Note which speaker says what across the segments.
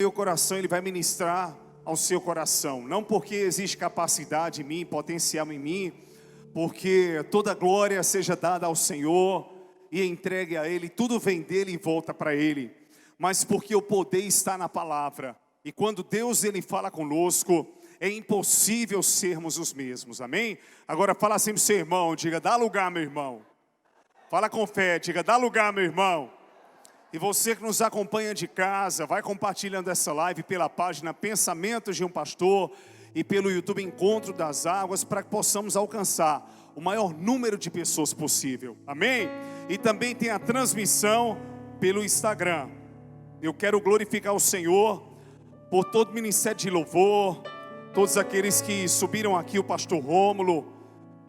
Speaker 1: Meu coração, ele vai ministrar ao seu coração. Não porque existe capacidade em mim, potencial em mim, porque toda glória seja dada ao Senhor e entregue a Ele, tudo vem dEle e volta para Ele. Mas porque o poder está na palavra. E quando Deus ele fala conosco, é impossível sermos os mesmos, amém? Agora fala assim pro seu irmão, diga, dá lugar meu irmão. Fala com fé, diga, dá lugar meu irmão. E você que nos acompanha de casa, vai compartilhando essa live pela página Pensamentos de um Pastor e pelo YouTube Encontro das Águas, para que possamos alcançar o maior número de pessoas possível, amém? E também tem a transmissão pelo Instagram. Eu quero glorificar o Senhor por todo o ministério de louvor, todos aqueles que subiram aqui, o pastor Rômulo,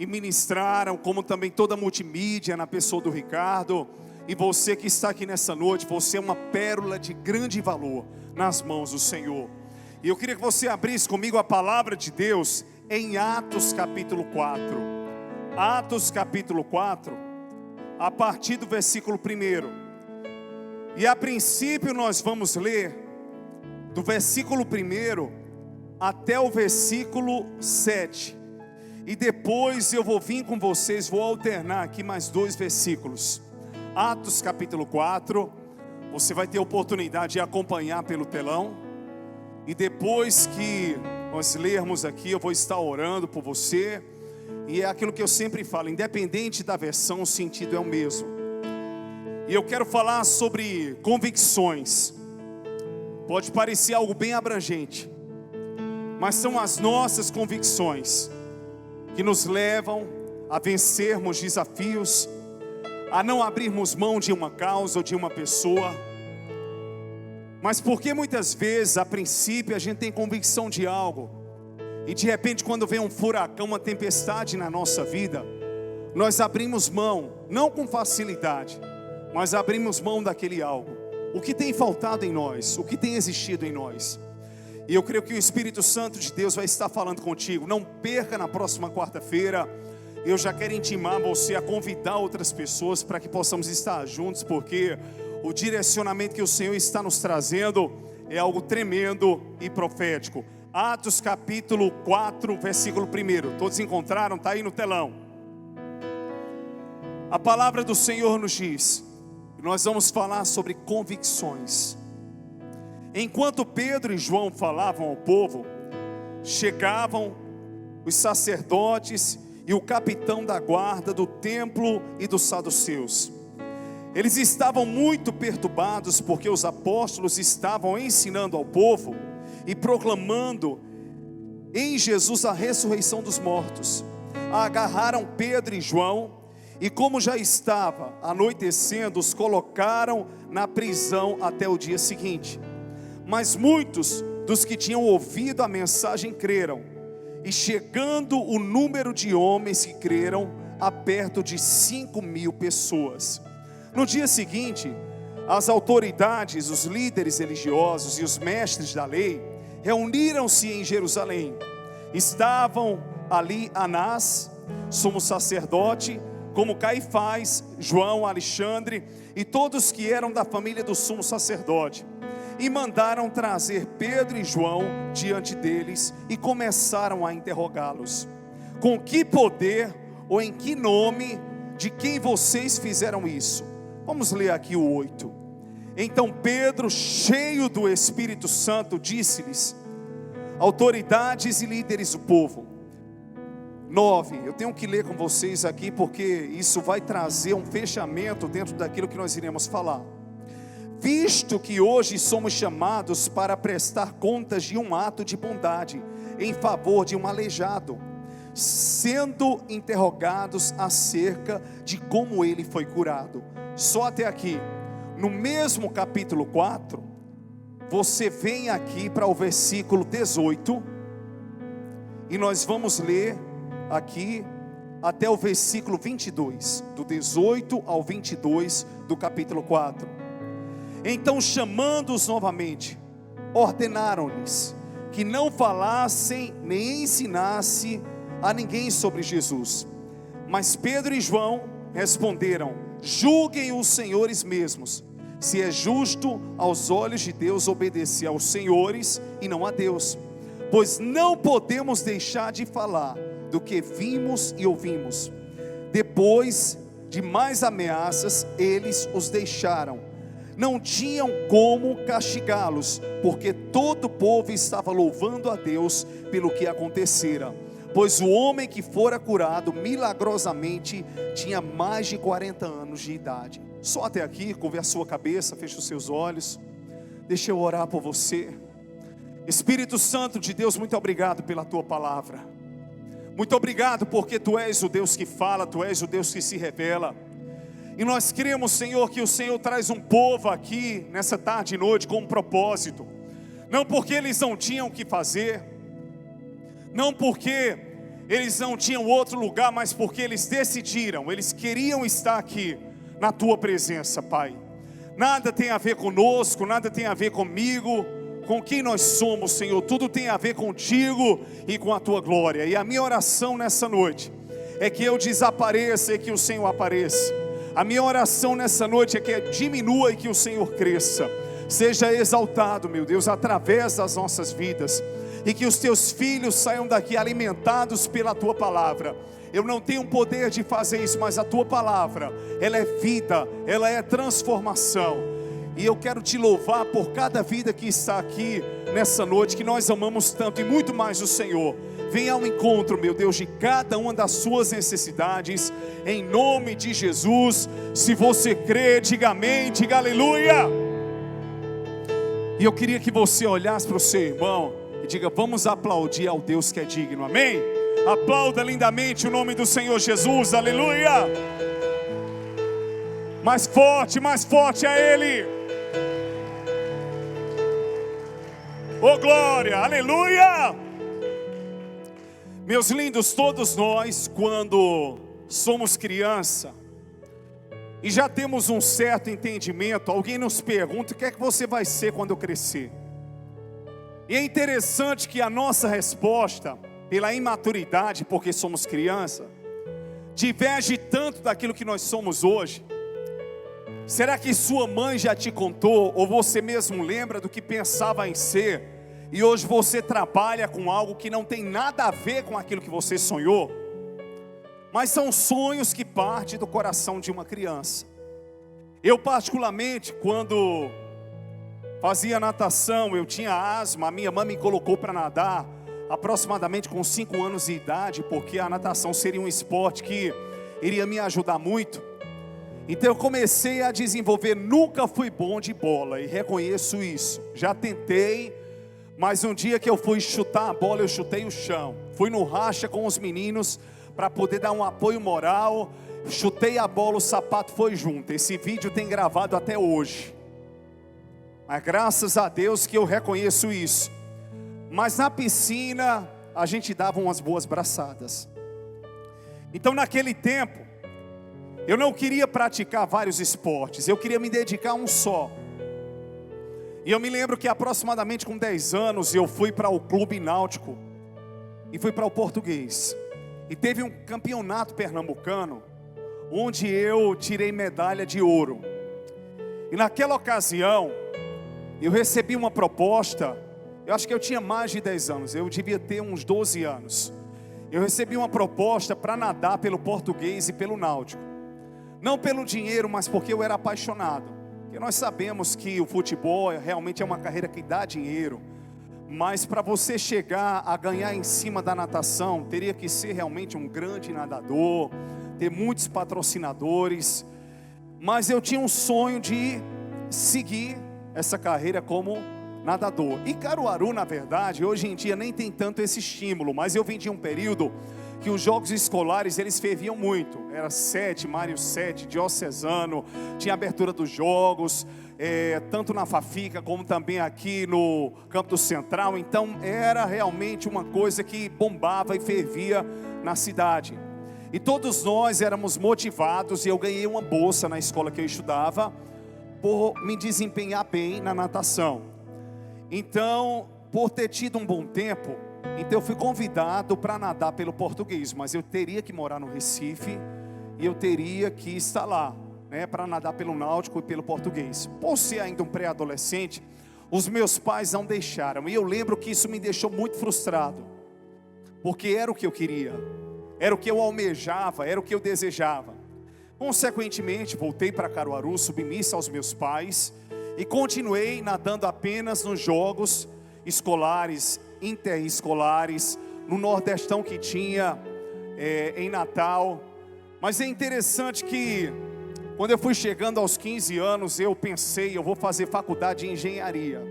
Speaker 1: e ministraram, como também toda a multimídia na pessoa do Ricardo. E você que está aqui nessa noite, você é uma pérola de grande valor nas mãos do Senhor. E eu queria que você abrisse comigo a palavra de Deus em Atos capítulo 4. Atos capítulo 4, a partir do versículo 1. E a princípio nós vamos ler do versículo 1 até o versículo 7. E depois eu vou vir com vocês, vou alternar aqui mais 2 versículos. Atos capítulo 4, você vai ter a oportunidade de acompanhar pelo telão. E depois que nós lermos aqui, eu vou estar orando por você. E é aquilo que eu sempre falo, independente da versão, o sentido é o mesmo. E eu quero falar sobre convicções. Pode parecer algo bem abrangente, mas são as nossas convicções que nos levam a vencermos desafios, a não abrirmos mão de uma causa ou de uma pessoa. Mas porque muitas vezes, a princípio, a gente tem convicção de algo, e de repente quando vem um furacão, uma tempestade na nossa vida, nós abrimos mão, não com facilidade, mas abrimos mão daquele algo. O que tem faltado em nós, o que tem existido em nós. E eu creio que o Espírito Santo de Deus vai estar falando contigo. Não perca na próxima quarta-feira. Eu já quero intimar você a convidar outras pessoas para que possamos estar juntos, porque o direcionamento que o Senhor está nos trazendo é algo tremendo e profético. Atos capítulo 4, versículo 1. Todos encontraram? Está aí no telão. A palavra do Senhor nos diz, nós vamos falar sobre convicções. Enquanto Pedro e João falavam ao povo, chegavam os sacerdotes e o capitão da guarda do templo e dos saduceus. Eles estavam muito perturbados porque os apóstolos estavam ensinando ao povo e proclamando em Jesus a ressurreição dos mortos. Agarraram Pedro e João e, como já estava anoitecendo, os colocaram na prisão até o dia seguinte. Mas muitos dos que tinham ouvido a mensagem creram, e chegando o número de homens que creram a perto de 5.000 pessoas. No dia seguinte, as autoridades, os líderes religiosos e os mestres da lei reuniram-se em Jerusalém. Estavam ali Anás, sumo sacerdote, como Caifás, João, Alexandre e todos que eram da família do sumo sacerdote. E mandaram trazer Pedro e João diante deles e começaram a interrogá-los. Com que poder ou em que nome de quem vocês fizeram isso? Vamos ler aqui o 8. Então Pedro, cheio do Espírito Santo, disse-lhes: autoridades e líderes do povo. 9, eu tenho que ler com vocês aqui porque isso vai trazer um fechamento dentro daquilo que nós iremos falar. Visto que hoje somos chamados para prestar contas de um ato de bondade em favor de um aleijado, sendo interrogados acerca de como ele foi curado. Só até aqui. No mesmo capítulo 4, você vem aqui para o versículo 18, e nós vamos ler aqui até o versículo 22, do 18 ao 22 do capítulo 4. Então, chamando-os novamente, ordenaram-lhes que não falassem nem ensinassem a ninguém sobre Jesus. Mas Pedro e João responderam: julguem os senhores mesmos, se é justo aos olhos de Deus obedecer aos senhores e não a Deus. Pois não podemos deixar de falar do que vimos e ouvimos. Depois de mais ameaças, eles os deixaram. Não tinham como castigá-los, porque todo o povo estava louvando a Deus pelo que acontecera. Pois o homem que fora curado milagrosamente tinha mais de 40 anos de idade. Só até aqui, curve a sua cabeça, feche os seus olhos. Deixa eu orar por você. Espírito Santo de Deus, muito obrigado pela tua palavra. Muito obrigado porque tu és o Deus que fala, tu és o Deus que se revela. E nós cremos, Senhor, que o Senhor traz um povo aqui nessa tarde e noite com um propósito. Não porque eles não tinham o que fazer, não porque eles não tinham outro lugar, mas porque eles decidiram, eles queriam estar aqui na tua presença, Pai. Nada tem a ver conosco, nada tem a ver comigo, com quem nós somos, Senhor. Tudo tem a ver contigo e com a tua glória. E a minha oração nessa noite é que eu desapareça e que o Senhor apareça. A minha oração nessa noite é que diminua e que o Senhor cresça. Seja exaltado, meu Deus, através das nossas vidas. E que os teus filhos saiam daqui alimentados pela tua palavra. Eu não tenho poder de fazer isso, mas a tua palavra, ela é vida, ela é transformação. E eu quero te louvar por cada vida que está aqui nessa noite, que nós amamos tanto e muito mais o Senhor. Venha ao encontro, meu Deus, de cada uma das suas necessidades, em nome de Jesus. Se você crê, diga amém, diga aleluia. E eu queria que você olhasse para o seu irmão e diga: vamos aplaudir ao Deus que é digno, amém? Aplauda lindamente o nome do Senhor Jesus, aleluia. Mais forte a Ele. Oh glória, aleluia. Meus lindos, todos nós, quando somos criança e já temos um certo entendimento, alguém nos pergunta: o que é que você vai ser quando crescer? E é interessante que a nossa resposta, pela imaturidade, porque somos criança, diverge tanto daquilo que nós somos hoje. Será que sua mãe já te contou, ou você mesmo lembra do que pensava em ser, e hoje você trabalha com algo que não tem nada a ver com aquilo que você sonhou? Mas são sonhos que partem do coração de uma criança. Eu particularmente, quando fazia natação, eu tinha asma, a minha mãe me colocou para nadar, aproximadamente com 5 anos de idade, porque a natação seria um esporte que iria me ajudar muito. Então eu comecei a desenvolver, nunca fui bom de bola, e reconheço isso. Já tentei, mas um dia que eu fui chutar a bola, eu chutei o chão. Fui no racha com os meninos, para poder dar um apoio moral, chutei a bola, o sapato foi junto. Esse vídeo tem gravado até hoje. Mas graças a Deus que eu reconheço isso. Mas na piscina, a gente dava umas boas braçadas. Então naquele tempo, eu não queria praticar vários esportes, eu queria me dedicar a um só. E eu me lembro que aproximadamente com 10 anos, eu fui para o clube náutico, e fui para o Português. E teve um campeonato pernambucano, onde eu tirei medalha de ouro. E naquela ocasião, eu recebi uma proposta. Eu acho que eu tinha mais de 10 anos, eu devia ter uns 12 anos. Eu recebi uma proposta para nadar pelo Português e pelo Náutico. Não pelo dinheiro, mas porque eu era apaixonado. Porque nós sabemos que o futebol realmente é uma carreira que dá dinheiro. Mas para você chegar a ganhar em cima da natação, teria que ser realmente um grande nadador, ter muitos patrocinadores. Mas eu tinha um sonho de seguir essa carreira como nadador. E Caruaru, na verdade, hoje em dia nem tem tanto esse estímulo, mas eu vim de um período que os jogos escolares, eles ferviam muito. Era 7, Mário 7, diocesano, tinha abertura dos jogos, tanto na Fafica, como também aqui no Campo do Central. Então era realmente uma coisa que bombava e fervia na cidade. E todos nós éramos motivados, e eu ganhei uma bolsa na escola que eu estudava, por me desempenhar bem na natação. Então, por ter tido um bom tempo, então eu fui convidado para nadar pelo Português, mas eu teria que morar no Recife, e eu teria que estar lá. né, para nadar pelo Náutico e pelo Português. Por ser ainda um pré-adolescente, os meus pais não deixaram. E eu lembro que isso me deixou muito frustrado, porque era o que eu queria, era o que eu almejava, era o que eu desejava. Consequentemente, voltei para Caruaru, submissa aos meus pais, e continuei nadando apenas nos jogos escolares, interescolares, no Nordestão que tinha em Natal. Mas é interessante que quando eu fui chegando aos 15 anos, eu pensei, eu vou fazer faculdade de engenharia.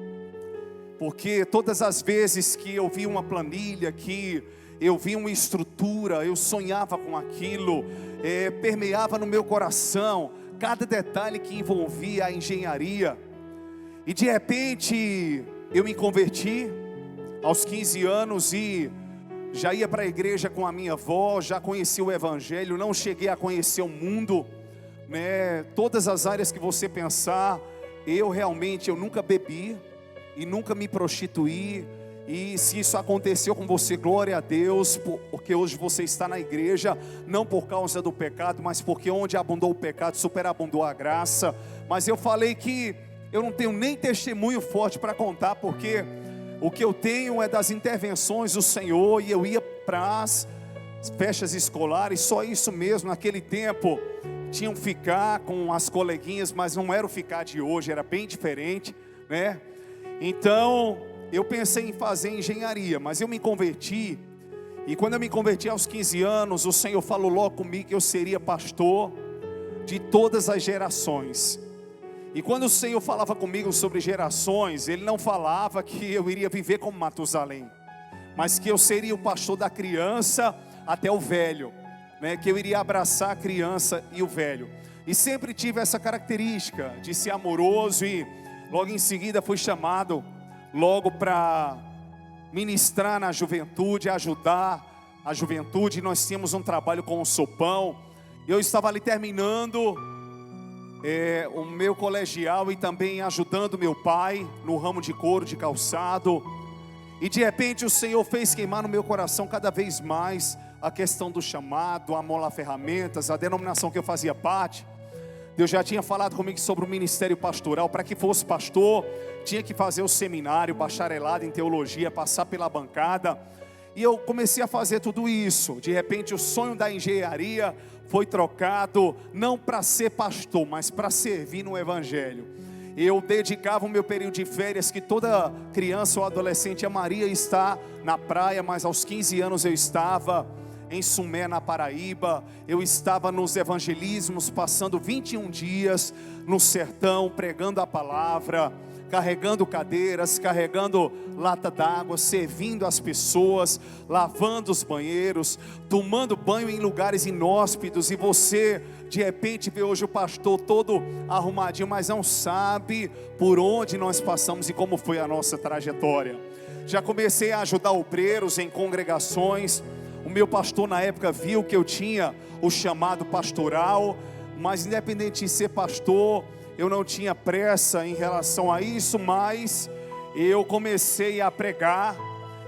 Speaker 1: Porque todas as vezes que eu vi uma planilha, que eu vi uma estrutura, eu sonhava com aquilo, permeava no meu coração cada detalhe que envolvia a engenharia. E de repente eu me converti aos 15 anos e já ia para a igreja com a minha avó, já conhecia o evangelho, não cheguei a conhecer o mundo, né? Todas as áreas que você pensar, eu nunca bebi e nunca me prostituí. E se isso aconteceu com você, glória a Deus, porque hoje você está na igreja, não por causa do pecado, mas porque onde abundou o pecado, superabundou a graça. Mas eu falei que eu não tenho nem testemunho forte para contar, porque o que eu tenho é das intervenções do Senhor. E eu ia para as festas escolares, só isso mesmo. Naquele tempo tinham ficar com as coleguinhas, mas não era o ficar de hoje, era bem diferente, né? Então eu pensei em fazer engenharia, mas eu me converti. E quando eu me converti aos 15 anos, o Senhor falou logo comigo que eu seria pastor de todas as gerações. E quando o Senhor falava comigo sobre gerações, Ele não falava que eu iria viver como Matusalém, mas que eu seria o pastor da criança até o velho, né? Que eu iria abraçar a criança e o velho. E sempre tive essa característica de ser amoroso, e logo em seguida fui chamado logo para ministrar na juventude, ajudar a juventude. Nós tínhamos um trabalho com o Sopão. Eu estava ali terminando o meu colegial e também ajudando meu pai no ramo de couro, de calçado. E de repente o Senhor fez queimar no meu coração cada vez mais a questão do chamado, a Mola Ferramentas, a denominação que eu fazia parte. Deus já tinha falado comigo sobre o ministério pastoral. Para que fosse pastor, tinha que fazer o seminário, bacharelado em teologia, passar pela bancada. E eu comecei a fazer tudo isso. De repente o sonho da engenharia foi trocado, não para ser pastor, mas para servir no evangelho. Eu dedicava o meu período de férias, que toda criança ou adolescente amaria estar na praia, mas aos 15 anos eu estava em Sumé, na Paraíba. Eu estava nos evangelismos, passando 21 dias no sertão, pregando a palavra, carregando cadeiras, carregando lata d'água, servindo as pessoas, lavando os banheiros, tomando banho em lugares inóspitos. E você de repente vê hoje o pastor todo arrumadinho, mas não sabe por onde nós passamos e como foi a nossa trajetória. Já comecei a ajudar obreiros em congregações. O meu pastor na época viu que eu tinha o chamado pastoral, mas independente de ser pastor, eu não tinha pressa em relação a isso. Mas eu comecei a pregar,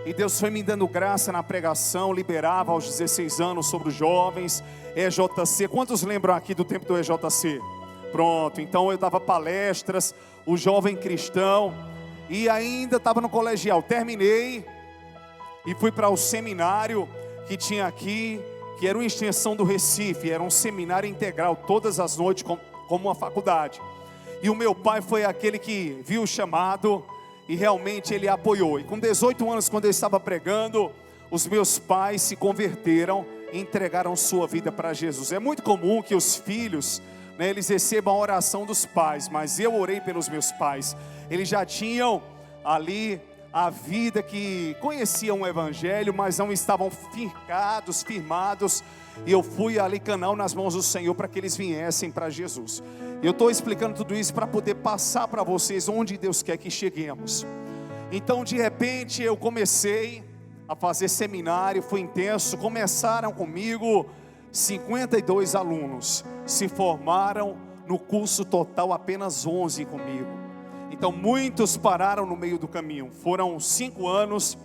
Speaker 1: e Deus foi me dando graça na pregação. Liberava aos 16 anos sobre os jovens, EJC. Quantos lembram aqui do tempo do EJC? Pronto, então eu dava palestras, o jovem cristão, e ainda estava no colegial. Terminei e fui para o seminário que tinha aqui, que era uma extensão do Recife. Era um seminário integral, todas as noites, como uma faculdade. E o meu pai foi aquele que viu o chamado e realmente ele apoiou. E com 18 anos, quando eu estava pregando, os meus pais se converteram e entregaram sua vida para Jesus. É muito comum que os filhos, né, eles recebam a oração dos pais, mas eu orei pelos meus pais. Eles já tinham ali a vida, que conheciam o evangelho, mas não estavam firmados. E eu fui ali canal nas mãos do Senhor para que eles viessem para Jesus. Eu estou explicando tudo isso para poder passar para vocês onde Deus quer que cheguemos. Então de repente eu comecei a fazer seminário, foi intenso. Começaram comigo 52 alunos, se formaram no curso total apenas 11 comigo. Então muitos pararam no meio do caminho. Foram 5 anos.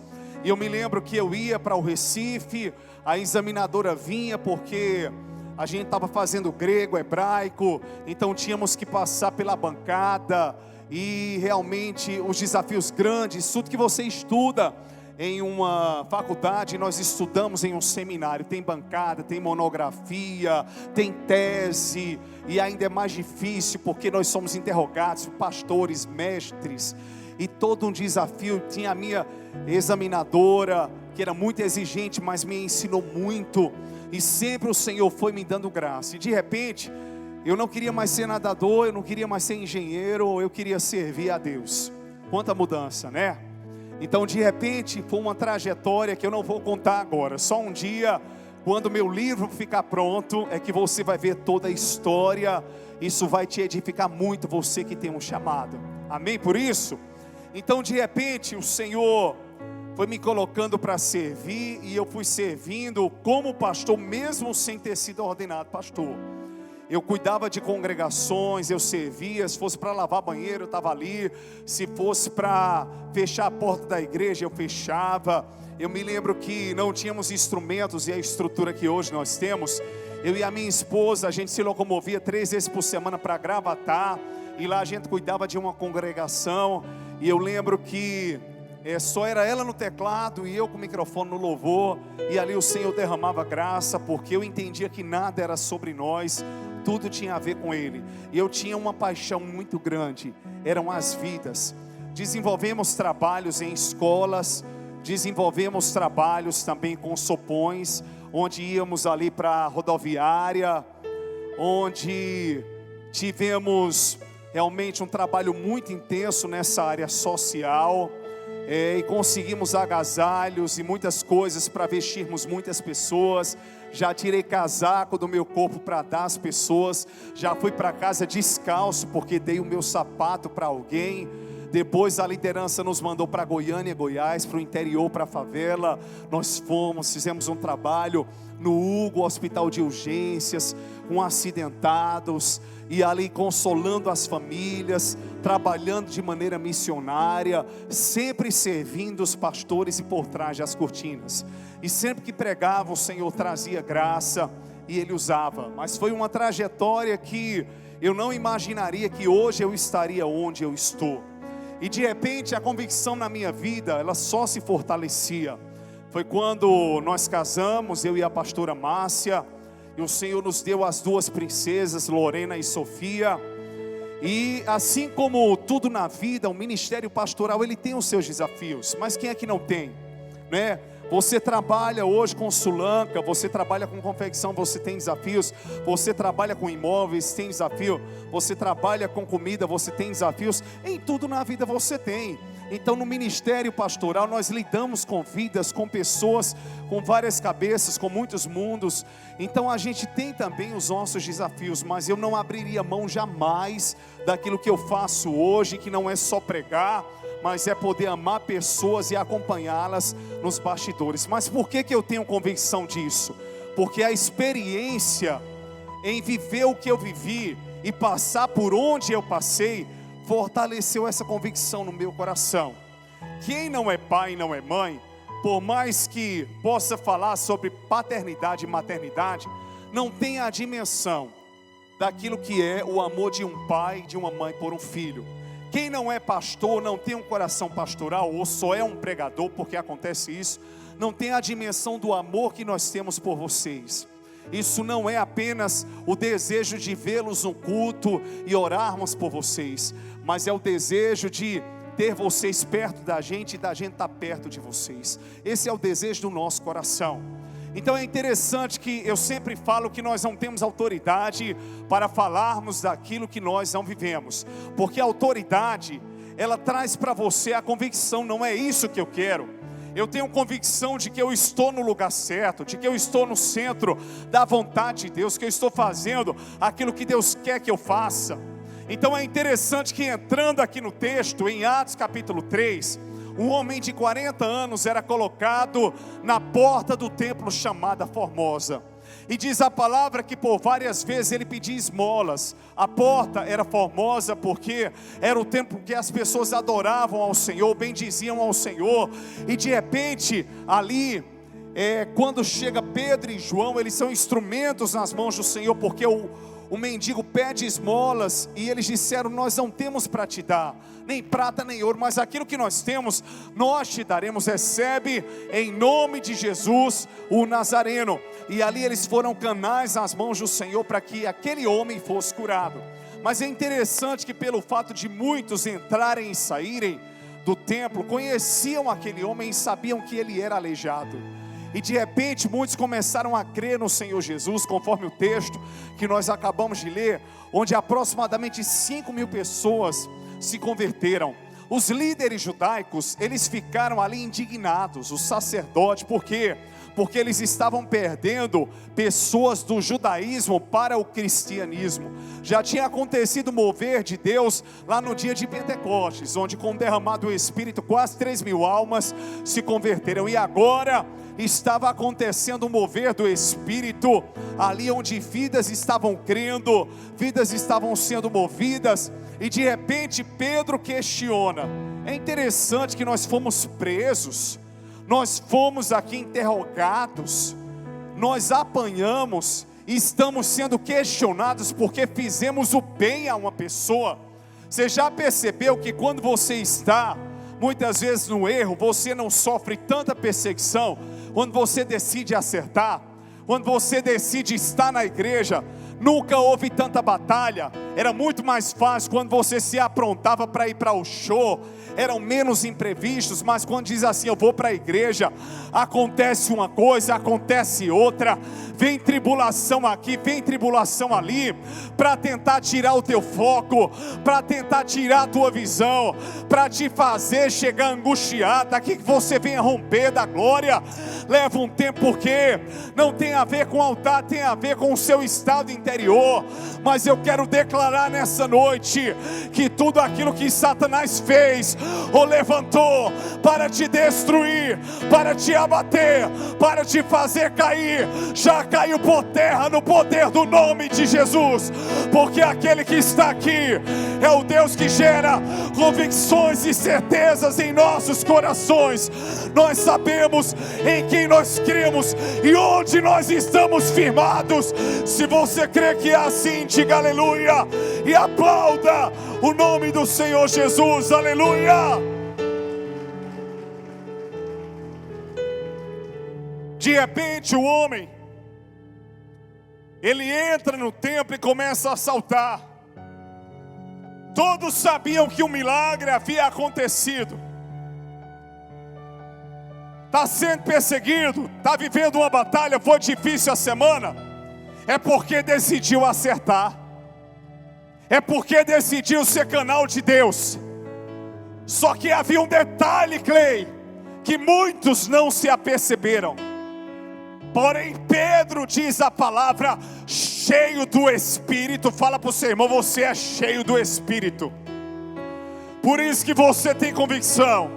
Speaker 1: E eu me lembro que eu ia para o Recife, a examinadora vinha, porque A gente estava fazendo grego, hebraico, então tínhamos que passar pela bancada. E realmente os desafios grandes, tudo que você estuda em uma faculdade, nós estudamos em um seminário. Tem bancada, tem monografia, tem tese. E ainda é mais difícil porque nós somos interrogados, pastores, mestres. E todo um desafio. Tinha a minha examinadora, que era muito exigente, mas me ensinou muito. E sempre o Senhor foi me dando graça. E de repente, eu não queria mais ser nadador, eu não queria mais ser engenheiro, eu queria servir a Deus. Quanta mudança, né? Então de repente foi uma trajetória que eu não vou contar agora. Só um dia, quando meu livro ficar pronto, é que você vai ver toda a história. Isso vai te edificar muito, você que tem um chamado. Amém por isso? Então de repente o Senhor foi me colocando para servir. E eu fui servindo como pastor, mesmo sem ter sido ordenado pastor. Eu cuidava de congregações, eu servia. Se fosse para lavar banheiro, eu estava ali. Se fosse para fechar a porta da igreja, eu fechava. Eu me lembro que não tínhamos instrumentos e a estrutura que hoje nós temos. Eu e a minha esposa, a gente se locomovia 3 vezes por semana para Gravatá. E lá a gente cuidava de uma congregação. E eu lembro que só era ela no teclado e eu com o microfone no louvor. E ali o Senhor derramava graça, porque eu entendia que nada era sobre nós, tudo tinha a ver com Ele. E eu tinha uma paixão muito grande, eram as vidas. Desenvolvemos trabalhos em escolas, desenvolvemos trabalhos também com sopões, onde íamos ali para a rodoviária, onde tivemos realmente um trabalho muito intenso nessa área social. E conseguimos agasalhos e muitas coisas para vestirmos muitas pessoas. Já tirei casaco do meu corpo para dar às pessoas. Já fui para casa descalço porque dei o meu sapato para alguém. Depois a liderança nos mandou para Goiânia, Goiás, para o interior, para a favela. Nós fizemos um trabalho no Hugo, hospital de urgências, com acidentados, e ali consolando as famílias, trabalhando de maneira missionária, sempre servindo os pastores e por trás das cortinas. E sempre que pregava, o Senhor trazia graça e Ele usava. Mas foi uma trajetória que eu não imaginaria que hoje eu estaria onde eu estou. E de repente a convicção na minha vida, ela só se fortalecia. Foi quando nós casamos, eu e a pastora Márcia, e o Senhor nos deu as 2 princesas, Lorena e Sofia. E assim como tudo na vida, o ministério pastoral, ele tem os seus desafios. Mas quem é que não tem, né? Você trabalha hoje com Sulanca, você trabalha com confecção, você tem desafios. Você trabalha com imóveis, tem desafio. Você trabalha com comida, você tem desafios. Em tudo na vida você tem. Então no ministério pastoral nós lidamos com vidas, com pessoas, com várias cabeças, com muitos mundos. Então a gente tem também os nossos desafios, mas eu não abriria mão jamais daquilo que eu faço hoje, que não é só pregar, mas é poder amar pessoas e acompanhá-las nos bastidores. Mas por que eu tenho convicção disso? Porque a experiência em viver o que eu vivi e passar por onde eu passei fortaleceu essa convicção no meu coração. Quem não é pai e não é mãe, por mais que possa falar sobre paternidade e maternidade, não tem a dimensão daquilo que é o amor de um pai e de uma mãe por um filho. Quem não é pastor, não tem um coração pastoral, ou só é um pregador, porque acontece isso, não tem a dimensão do amor que nós temos por vocês. Isso não é apenas o desejo de vê-los no culto e orarmos por vocês, mas é o desejo de ter vocês perto da gente e da gente estar perto de vocês. Esse é o desejo do nosso coração. Então é interessante que eu sempre falo que nós não temos autoridade para falarmos daquilo que nós não vivemos, porque a autoridade, ela traz para você a convicção, não é isso que eu quero. Eu tenho convicção de que eu estou no lugar certo, de que eu estou no centro da vontade de Deus, que eu estou fazendo aquilo que Deus quer que eu faça. Então é interessante que entrando aqui no texto, em Atos capítulo 3, um homem de 40 anos era colocado na porta do templo chamada Formosa. E diz a palavra que por várias vezes ele pedia esmolas. A porta era formosa porque era o templo que as pessoas adoravam ao Senhor, bendiziam ao Senhor. E de repente ali quando chega Pedro e João, eles são instrumentos nas mãos do Senhor, porque o mendigo pede esmolas, e eles disseram: nós não temos para te dar, nem prata nem ouro, mas aquilo que nós temos, nós te daremos. Recebe em nome de Jesus o Nazareno. E ali eles foram canais nas mãos do Senhor, para que aquele homem fosse curado. Mas é interessante que, pelo fato de muitos entrarem e saírem do templo, conheciam aquele homem e sabiam que ele era aleijado. E de repente muitos começaram a crer no Senhor Jesus, conforme o texto que nós acabamos de ler, onde aproximadamente 5.000 pessoas se converteram. Os líderes judaicos, eles ficaram ali indignados, os sacerdotes. Por quê? Porque eles estavam perdendo pessoas do judaísmo para o cristianismo. Já tinha acontecido o mover de Deus lá no dia de Pentecostes, onde com o derramado do Espírito quase 3.000 almas se converteram. E agora estava acontecendo o mover do Espírito, ali onde vidas estavam crendo, vidas estavam sendo movidas. E de repente Pedro questiona. É interessante que nós fomos presos, nós fomos aqui interrogados, nós apanhamos e estamos sendo questionados porque fizemos o bem a uma pessoa. Você já percebeu que quando você está muitas vezes no erro, você não sofre tanta perseguição? Quando você decide acertar, quando você decide estar na igreja, nunca houve tanta batalha. Era muito mais fácil quando você se aprontava para ir para o show, eram menos imprevistos. Mas quando diz assim: eu vou para a igreja, acontece uma coisa, acontece outra, vem tribulação aqui, vem tribulação ali, para tentar tirar o teu foco, para tentar tirar a tua visão, para te fazer chegar angustiado, aqui que você venha romper da glória. Leva um tempo, porque não tem a ver com o altar, tem a ver com o seu estado interior. Mas eu quero declarar nessa noite que tudo aquilo que Satanás fez ou levantou para te destruir, para te abater, para te fazer cair, já caiu por terra no poder do nome de Jesus. Porque aquele que está aqui é o Deus que gera convicções e certezas em nossos corações. Nós sabemos em quem nós cremos e onde nós estamos firmados. Se você crê que é assim, diga aleluia e aplauda o nome do Senhor Jesus. Aleluia. De repente o homem, ele entra no templo e começa a saltar. Todos sabiam que um milagre havia acontecido. Está sendo perseguido, está vivendo uma batalha, foi difícil a semana. É porque decidiu acertar, é porque decidiu ser canal de Deus. Só que havia um detalhe, Clay, que muitos não se aperceberam. Porém Pedro, diz a palavra, cheio do Espírito. Fala para o seu irmão: você é cheio do Espírito. Por isso que você tem convicção.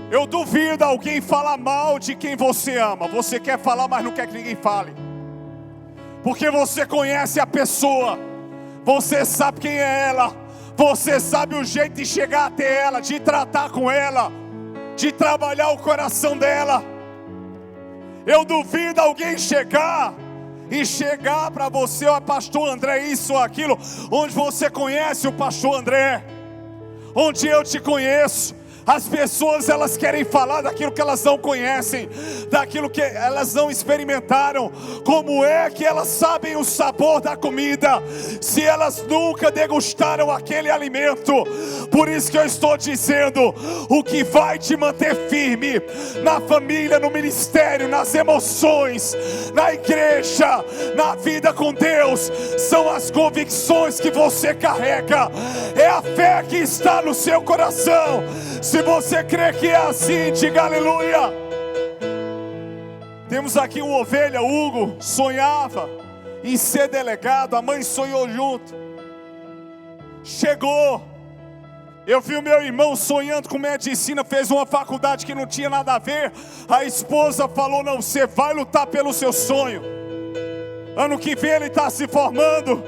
Speaker 1: Eu duvido alguém falar mal de quem você ama. Você quer falar, mas não quer que ninguém fale, porque você conhece a pessoa, você sabe quem é ela, você sabe o jeito de chegar até ela, de tratar com ela, de trabalhar o coração dela. Eu duvido alguém chegar para você: ó, pastor André, isso ou aquilo, onde você conhece o pastor André, onde eu te conheço. As pessoas, elas querem falar daquilo que elas não conhecem, daquilo que elas não experimentaram. Como é que elas sabem o sabor da comida, se elas nunca degustaram aquele alimento? Por isso que eu estou dizendo: o que vai te manter firme na família, no ministério, nas emoções, na igreja, na vida com Deus, são as convicções que você carrega, é a fé que está no seu coração. Se você crê que é assim, diga aleluia. Temos aqui uma ovelha, Hugo, sonhava em ser delegado, a mãe sonhou junto. Chegou, eu vi o meu irmão sonhando com medicina, fez uma faculdade que não tinha nada a ver. A esposa falou: não, você vai lutar pelo seu sonho. Ano que vem ele está se formando.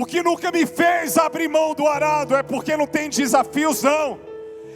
Speaker 1: O que nunca me fez abrir mão do arado é porque não tem desafios, não.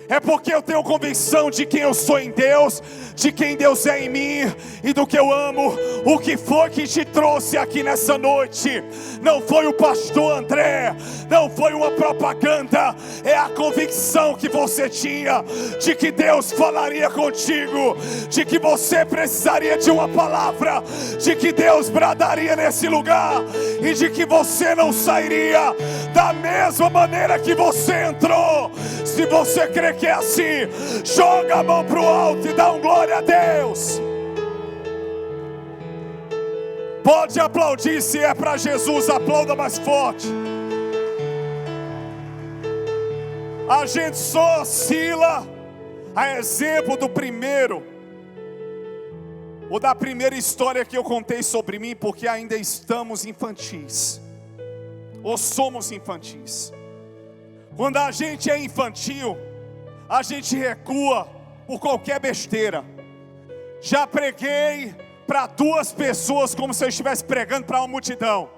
Speaker 1: É porque eu tenho convicção de quem eu sou em Deus, de quem Deus é em mim e do que eu amo. O que foi que te trouxe aqui nessa noite? Não foi o pastor André, não foi uma propaganda, é a convicção que você tinha de que Deus falaria contigo, de que você precisaria de uma palavra, de que Deus bradaria nesse lugar e de que você não sairia da mesma maneira que você entrou. Se você crê que é assim, joga a mão para o alto e dá um glória a Deus. Pode aplaudir, se é para Jesus, aplauda mais forte. A gente só oscila a exemplo do primeiro, ou da primeira história que eu contei sobre mim, porque ainda estamos infantis, ou somos infantis. Quando a gente é infantil, a gente recua por qualquer besteira. Já preguei para 2 pessoas como se eu estivesse pregando para uma multidão.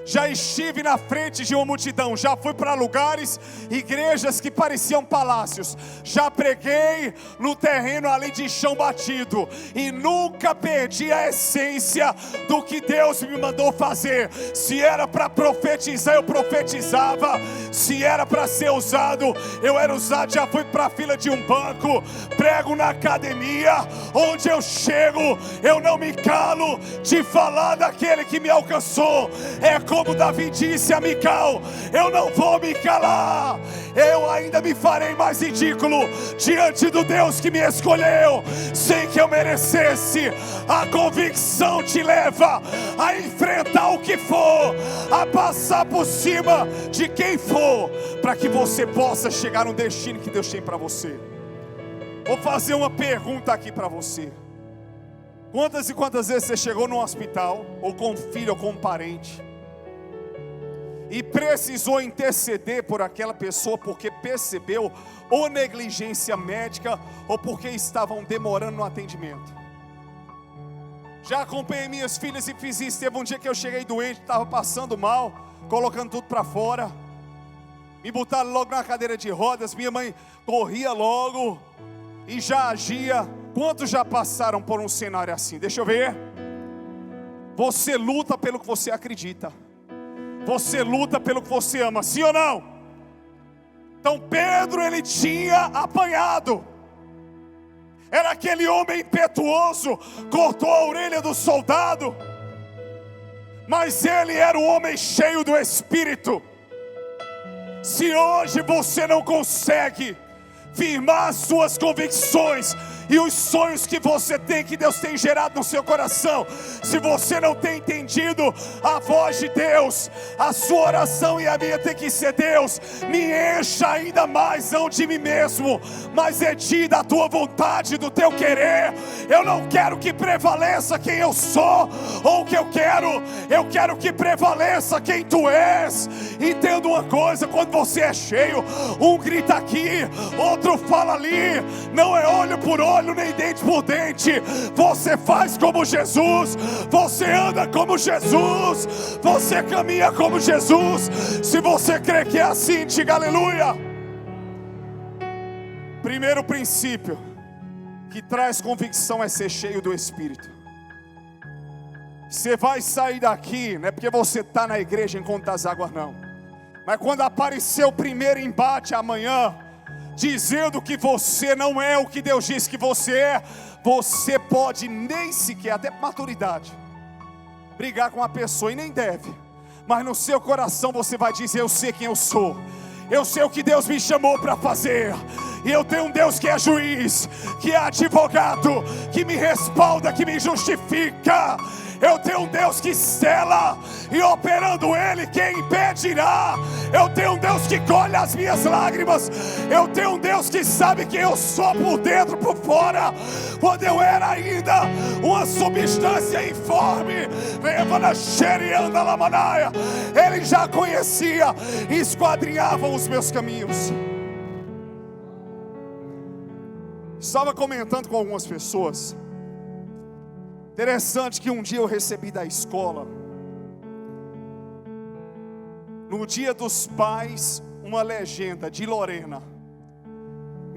Speaker 1: Já estive na frente de uma multidão, já fui para lugares, igrejas que pareciam palácios. Já preguei no terreno ali de chão batido e nunca perdi a essência do que Deus me mandou fazer. Se era para profetizar, eu profetizava. Se era para ser usado, eu era usado. Já fui para a fila de um banco, prego na academia. Onde eu chego, eu não me calo de falar daquele que me alcançou. É como Davi disse a Mical: eu não vou me calar, eu ainda me farei mais ridículo diante do Deus que me escolheu, sem que eu merecesse. A convicção te leva a enfrentar o que for, a passar por cima de quem for, para que você possa chegar no destino que Deus tem para você. Vou fazer uma pergunta aqui para você. Quantas e quantas vezes você chegou num hospital, ou com um filho, ou com um parente, e precisou interceder por aquela pessoa porque percebeu ou negligência médica ou porque estavam demorando no atendimento? Já acompanhei minhas filhas e fiz isso. Teve um dia que eu cheguei doente, estava passando mal, colocando tudo para fora. Me botaram logo na cadeira de rodas. Minha mãe corria logo e já agia. Quantos já passaram por um cenário assim? Deixa eu ver. Você luta pelo que você acredita. Você luta pelo que você ama, sim ou não? Então Pedro, ele tinha apanhado. Era aquele homem impetuoso, cortou a orelha do soldado. Mas ele era um homem cheio do Espírito. Se hoje você não consegue firmar as suas convicções e os sonhos que você tem, que Deus tem gerado no seu coração, se você não tem entendido a voz de Deus, a sua oração e a minha tem que ser: Deus, me encha ainda mais, não de mim mesmo, mas é da tua vontade, do teu querer. Eu não quero que prevaleça quem eu sou ou o que eu quero que prevaleça quem tu és. Entenda uma coisa: quando você é cheio, um grita aqui, outro fala ali, não é olho por olho, nem dente por dente. Você faz como Jesus, você anda como Jesus, você caminha como Jesus. Se você crê que é assim, diga aleluia. Primeiro princípio que traz convicção é ser cheio do Espírito. Você vai sair daqui, não é porque você está na igreja enquanto as águas, não, mas quando aparecer o primeiro embate amanhã, dizendo que você não é o que Deus diz que você é, você pode nem sequer, até por maturidade, brigar com a pessoa, e nem deve, mas no seu coração você vai dizer: eu sei quem eu sou, eu sei o que Deus me chamou para fazer, e eu tenho um Deus que é juiz, que é advogado, que me respalda, que me justifica. Eu tenho um Deus que sela, e operando Ele, quem impedirá? Eu tenho um Deus que colhe as minhas lágrimas. Eu tenho um Deus que sabe quem eu sou por dentro, por fora. Quando eu era ainda uma substância informe, Ele já conhecia e esquadrinhava os meus caminhos. Estava comentando com algumas pessoas. Interessante que um dia eu recebi da escola, no Dia dos Pais, uma legenda de Lorena: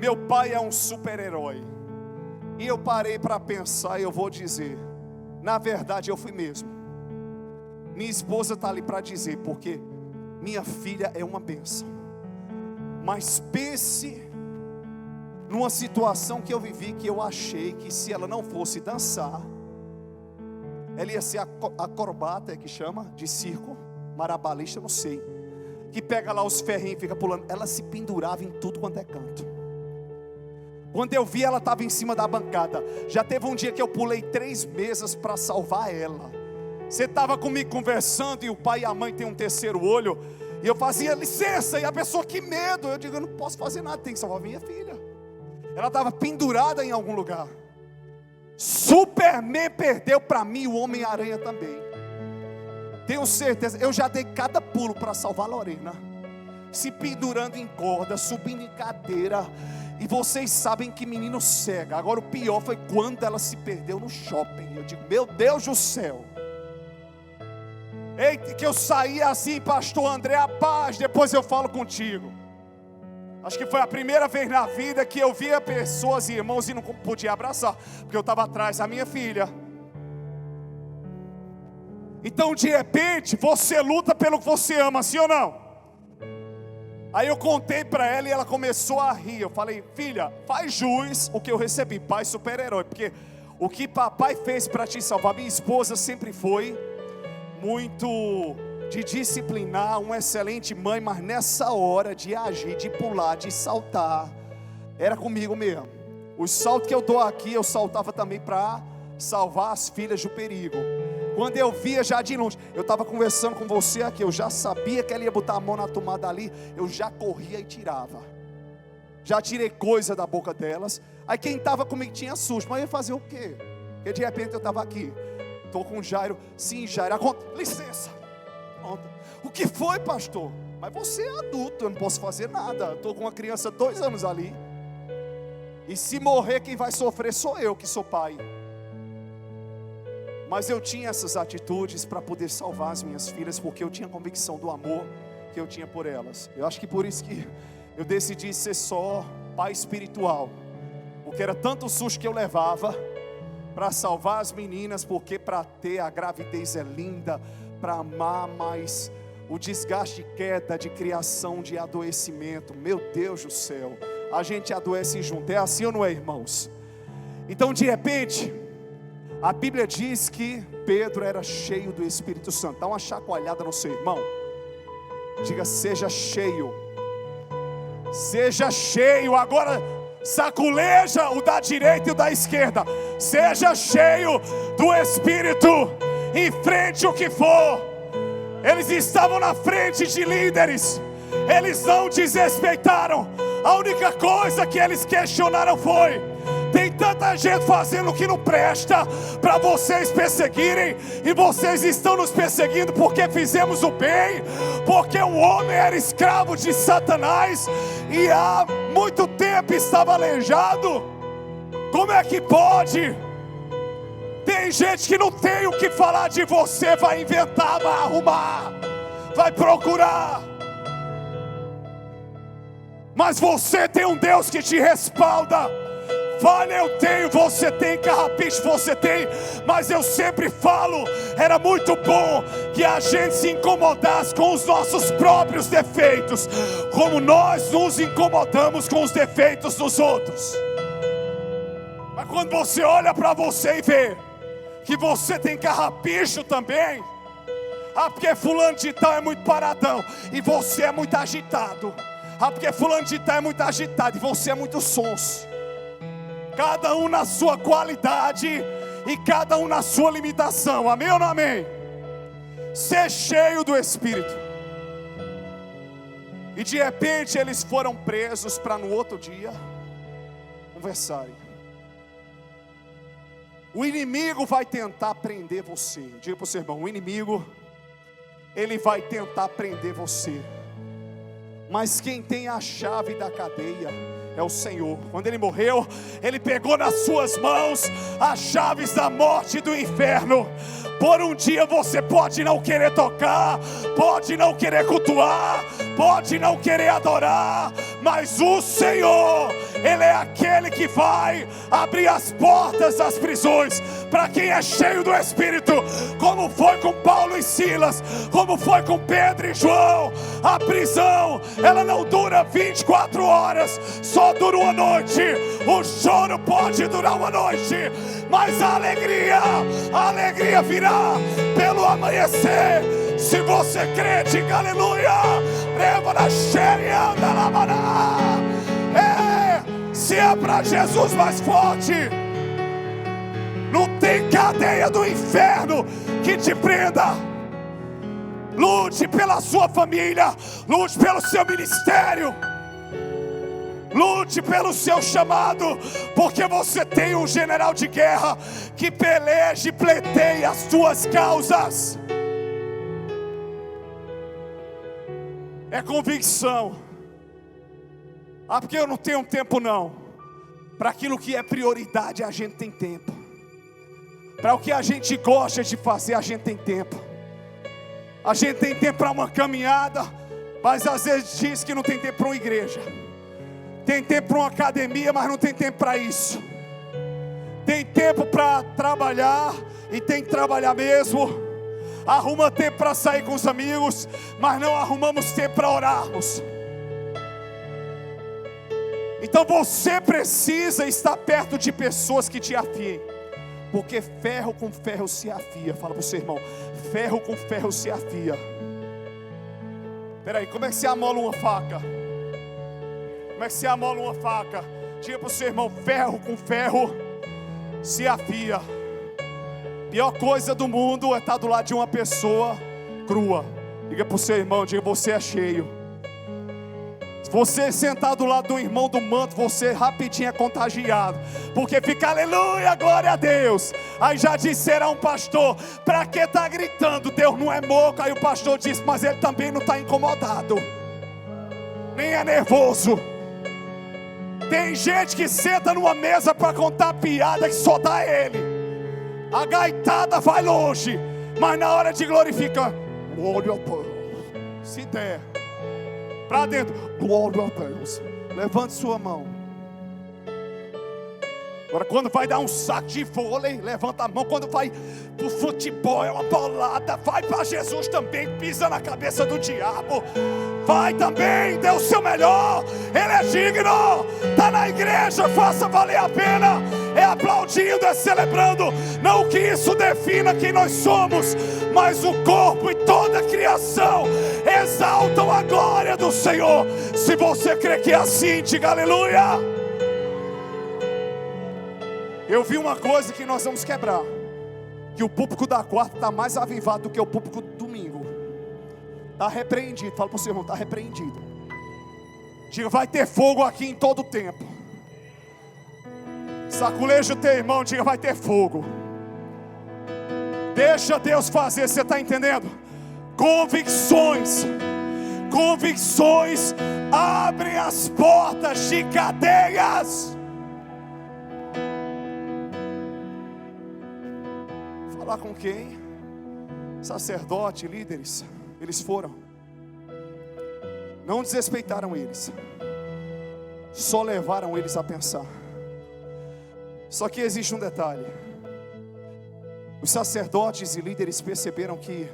Speaker 1: Meu pai é um super-herói. E eu parei para pensar e eu vou dizer, na verdade eu fui mesmo. Minha esposa está ali para dizer, porque minha filha é uma bênção. Mas pense numa situação que eu vivi, que eu achei que se ela não fosse dançar, ela ia ser acrobata, que chama, de circo, marabalista, não sei, que pega lá os ferrinhos e fica pulando. Ela se pendurava em tudo quanto é canto. Quando eu vi, ela estava em cima da bancada. Já teve um dia que eu pulei 3 mesas para salvar ela. Você estava comigo conversando e o pai e a mãe têm um terceiro olho, e eu fazia licença, e a pessoa, que medo. Eu digo, eu não posso fazer nada, tem que salvar minha filha. Ela estava pendurada em algum lugar. Superman perdeu para mim, o Homem-Aranha também. Tenho certeza, eu já dei cada pulo para salvar a Lorena, se pendurando em corda, subindo em cadeira. E vocês sabem que menino cega. Agora o pior foi quando ela se perdeu no shopping. Eu digo, meu Deus do céu. Eita, que eu saí assim, pastor André, a paz, depois eu falo contigo. Acho que foi a primeira vez na vida que eu via pessoas e irmãos e não podia abraçar, porque eu estava atrás da minha filha. Então de repente você luta pelo que você ama, sim ou não? Aí eu contei para ela e ela começou a rir. Eu falei, filha, faz jus o que eu recebi, pai super-herói, porque o que papai fez para te salvar, minha esposa sempre foi muito de disciplinar, uma excelente mãe, mas nessa hora de agir, de pular, de saltar, era comigo mesmo. Os saltos que eu dou aqui, eu saltava também para salvar as filhas do perigo. Quando eu via já de longe, eu estava conversando com você aqui, eu já sabia que ela ia botar a mão na tomada ali, eu já corria e tirava. Já tirei coisa da boca delas. Aí quem estava comigo tinha susto, mas eu ia fazer o quê? Porque de repente eu estava aqui, estou com o Jairo. Sim, Jairo, licença. Pronto. O que foi, pastor? Mas você é adulto, eu não posso fazer nada. Estou com uma criança 2 anos ali. E se morrer, quem vai sofrer sou eu, que sou pai. Mas eu tinha essas atitudes para poder salvar as minhas filhas, porque eu tinha convicção do amor que eu tinha por elas. Eu acho que por isso que eu decidi ser só pai espiritual, porque era tanto susto que eu levava para salvar as meninas, porque para ter a gravidez é linda, para amar, mas o desgaste de queda, de criação, de adoecimento, meu Deus do céu, a gente adoece junto. É assim ou não é, irmãos? Então de repente, a Bíblia diz que Pedro era cheio do Espírito Santo. Dá uma chacoalhada no seu irmão. Diga, seja cheio. Seja cheio. Agora saculeja o da direita e o da esquerda. Seja cheio do Espírito. Enfrente o que for. Eles estavam na frente de líderes. Eles não desrespeitaram. A única coisa que eles questionaram foi: tem tanta gente fazendo o que não presta para vocês perseguirem, e vocês estão nos perseguindo porque fizemos o bem, porque o homem era escravo de Satanás e há muito tempo estava aleijado. Como é que pode? Tem gente que não tem o que falar de você, vai inventar, vai arrumar, vai procurar. Mas você tem um Deus que te respalda. Falha eu tenho, você tem, carrapicho você tem, mas eu sempre falo, era muito bom que a gente se incomodasse com os nossos próprios defeitos, como nós nos incomodamos com os defeitos dos outros. Mas quando você olha para você e vê que você tem carrapicho também, porque fulano de tal é muito paradão e você é muito agitado, porque fulano de tal é muito agitado e você é muito sonso. Cada um na sua qualidade e cada um na sua limitação. Amém ou não amém? Ser cheio do Espírito. E de repente eles foram presos para no outro dia conversarem. O inimigo vai tentar prender você. Diga para o seu irmão, o inimigo, ele vai tentar prender você. Mas quem tem a chave da cadeia é o Senhor. Quando Ele morreu, Ele pegou nas suas mãos as chaves da morte e do inferno. Por um dia você pode não querer tocar, pode não querer cultuar, pode não querer adorar, mas o Senhor, Ele é aquele que vai abrir as portas das prisões para quem é cheio do Espírito, como foi com Paulo e Silas, como foi com Pedro e João. A prisão, ela não dura 24 horas, só dura uma noite. O choro pode durar uma noite, mas a alegria virá pelo amanhecer. Se você crê, diga aleluia. Se é para Jesus mais forte, não tem cadeia do inferno que te prenda. Lute pela sua família, lute pelo seu ministério, lute pelo seu chamado, porque você tem um general de guerra que peleja e pleiteia as suas causas. É convicção. Porque eu não tenho tempo não. Para aquilo que é prioridade a gente tem tempo. Para o que a gente gosta de fazer a gente tem tempo. A gente tem tempo para uma caminhada, mas às vezes diz que não tem tempo para uma igreja. Tem tempo para uma academia, mas não tem tempo para isso. Tem tempo para trabalhar, e tem que trabalhar mesmo. Arruma tempo para sair com os amigos, mas não arrumamos tempo para orarmos. Então você precisa estar perto de pessoas que te afiem, porque ferro com ferro se afia. Fala para o seu irmão: ferro com ferro se afia. Peraí, como é que se amola uma faca? Como é que se amola uma faca? Diga para o seu irmão: ferro com ferro se afia. Pior coisa do mundo é estar do lado de uma pessoa crua. Diga para o seu irmão, diga: você é cheio. Se você sentar do lado do irmão do manto, você rapidinho é contagiado, porque fica aleluia, glória a Deus. Aí já disseram a um pastor: para que está gritando? Deus não é moco. Aí o pastor disse: mas ele também não está incomodado, nem é nervoso. Tem gente que senta numa mesa para contar piada que só dá ele. A gaitada vai longe, mas na hora de glorificar, glória a Deus. Se der, para dentro, glória a Deus. Levante sua mão. Agora quando vai dar um saco de vôlei, levanta a mão. Quando vai pro futebol, é uma bolada, vai para Jesus também, pisa na cabeça do diabo. Vai também, dê o seu melhor. Ele é digno. Está na igreja, faça valer a pena. É aplaudindo, é celebrando. Não que isso defina quem nós somos, mas o corpo e toda a criação exaltam a glória do Senhor. Se você crê que é assim, diga aleluia. Eu vi uma coisa que nós vamos quebrar, que o púlpito da quarta está mais avivado do que o púlpito do domingo. Está repreendido. Fala para o seu irmão: está repreendido. Diga: vai ter fogo aqui em todo o tempo. Saculeja o teu irmão, diga: vai ter fogo. Deixa Deus fazer, você está entendendo? Convicções abrem as portas de cadeias. Falar com quem? Sacerdote, líderes. Eles foram, não desrespeitaram eles, só levaram eles a pensar. Só que existe um detalhe: os sacerdotes e líderes perceberam que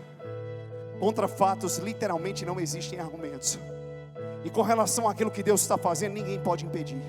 Speaker 1: contra fatos literalmente não existem argumentos, e com relação àquilo que Deus está fazendo, ninguém pode impedir.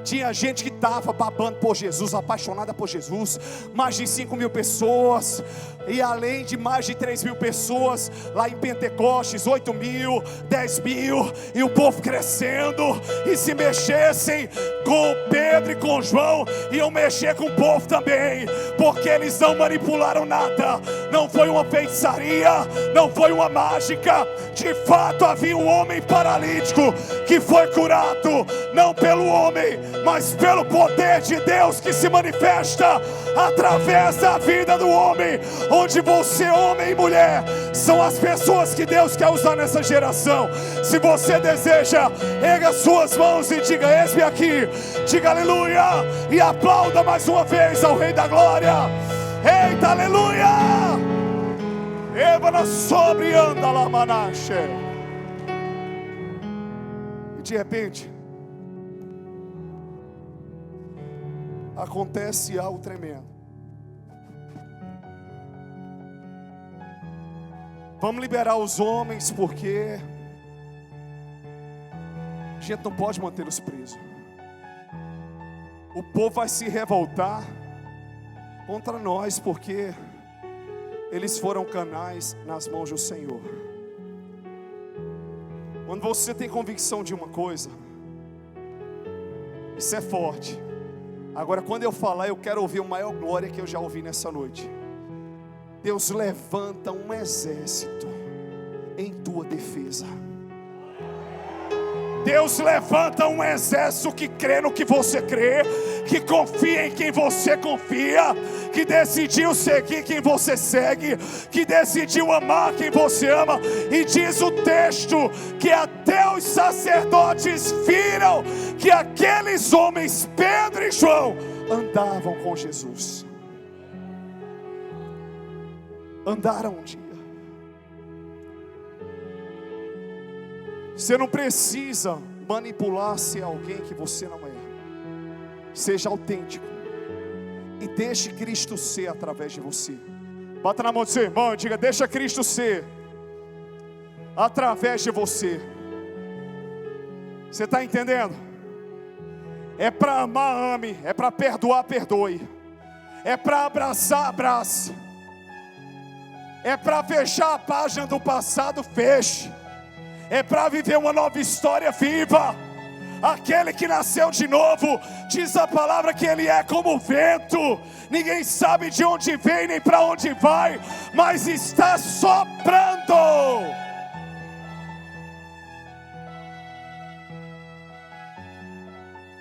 Speaker 1: Tinha gente que estava babando por Jesus, apaixonada por Jesus. Mais de 5.000 pessoas. E além de mais de 3.000 pessoas lá em Pentecostes, 8.000, 10.000. E o povo crescendo. E se mexessem com Pedro e com João, iam mexer com o povo também, porque eles não manipularam nada. Não foi uma feitiçaria, não foi uma mágica. De fato havia um homem paralítico que foi curado, não pelo homem, mas pelo poder de Deus que se manifesta através da vida do homem. Onde você, homem e mulher, são as pessoas que Deus quer usar nessa geração. Se você deseja, erga suas mãos e diga: eis-me aqui. Diga aleluia e aplauda mais uma vez ao Rei da Glória. Eita, aleluia! Ébana sobre anda lá manache. E de repente, acontece algo tremendo. Vamos liberar os homens, porque a gente não pode mantê-los presos. O povo vai se revoltar contra nós, porque eles foram canais nas mãos do Senhor. Quando você tem convicção de uma coisa, isso é forte. Agora, quando eu falar, eu quero ouvir a maior glória que eu já ouvi nessa noite. Deus levanta um exército em tua defesa. Deus levanta um exército que crê no que você crê, que confia em quem você confia, que decidiu seguir quem você segue, que decidiu amar quem você ama. E diz o texto que até os sacerdotes viram que aqueles homens, Pedro e João, andavam com Jesus. Andaram um dia. Você não precisa manipular-se a alguém que você não é. Seja autêntico e deixe Cristo ser através de você. Bata na mão do seu irmão e diga: deixa Cristo ser através de você. Você está entendendo? É para amar, ame. É para perdoar, perdoe. É para abraçar, abrace. É para fechar a página do passado, feche. É para viver uma nova história, viva. Aquele que nasceu de novo, diz a palavra que ele é como o vento. Ninguém sabe de onde vem nem para onde vai, mas está soprando.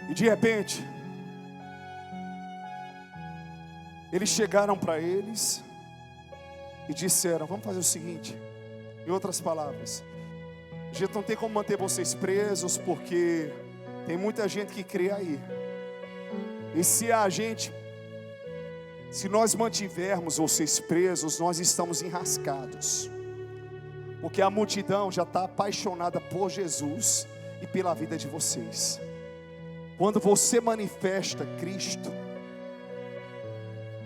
Speaker 1: E de repente, eles chegaram para eles e disseram: vamos fazer o seguinte. Em outras palavras, a gente não tem como manter vocês presos, porque tem muita gente que crê aí. E se nós mantivermos vocês presos, nós estamos enrascados, porque a multidão já está apaixonada por Jesus e pela vida de vocês. Quando você manifesta Cristo,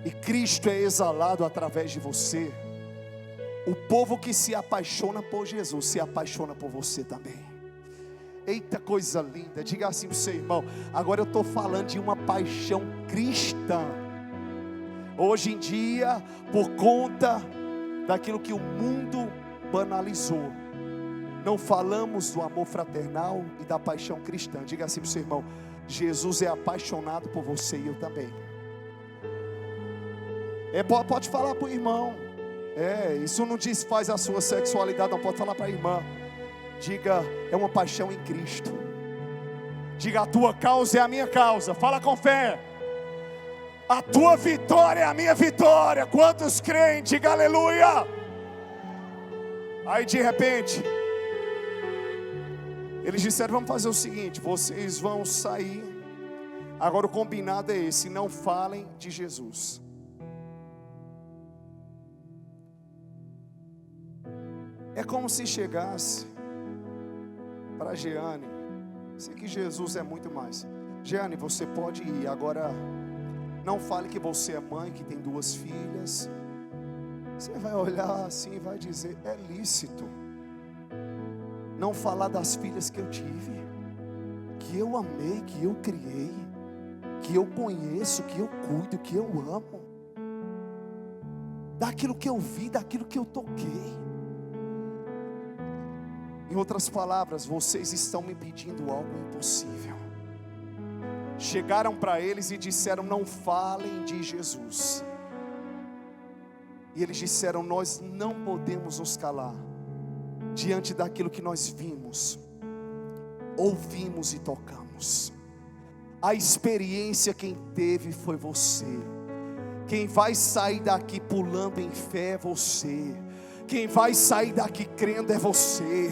Speaker 1: e Cristo é exalado através de você, o povo que se apaixona por Jesus se apaixona por você também. Eita, coisa linda. Diga assim para o seu irmão: agora eu estou falando de uma paixão cristã. Hoje em dia, por conta daquilo que o mundo banalizou, não falamos do amor fraternal e da paixão cristã. Diga assim para o seu irmão: Jesus é apaixonado por você e eu também. Pode falar para o irmão. Isso não desfaz a sua sexualidade, não. Pode falar para a irmã. Diga: é uma paixão em Cristo. Diga: a tua causa é a minha causa. Fala com fé. A tua vitória é a minha vitória. Quantos creem? Diga aleluia. Aí de repente, eles disseram: vamos fazer o seguinte, vocês vão sair. Agora o combinado é esse: não falem de Jesus. É como se chegasse para Jeane: sei que Jesus é muito mais. Jeane, você pode ir. Agora não fale que você é mãe, que tem 2 filhas. Você vai olhar assim e vai dizer: é lícito não falar das filhas que eu tive, que eu amei, que eu criei, que eu conheço, que eu cuido, que eu amo, daquilo que eu vi, daquilo que eu toquei. Em outras palavras, vocês estão me pedindo algo impossível. Chegaram para eles e disseram: não falem de Jesus. E eles disseram: nós não podemos nos calar diante daquilo que nós vimos, ouvimos e tocamos. A experiência quem teve foi você. Quem vai sair daqui pulando em fé é você. Quem vai sair daqui crendo é você.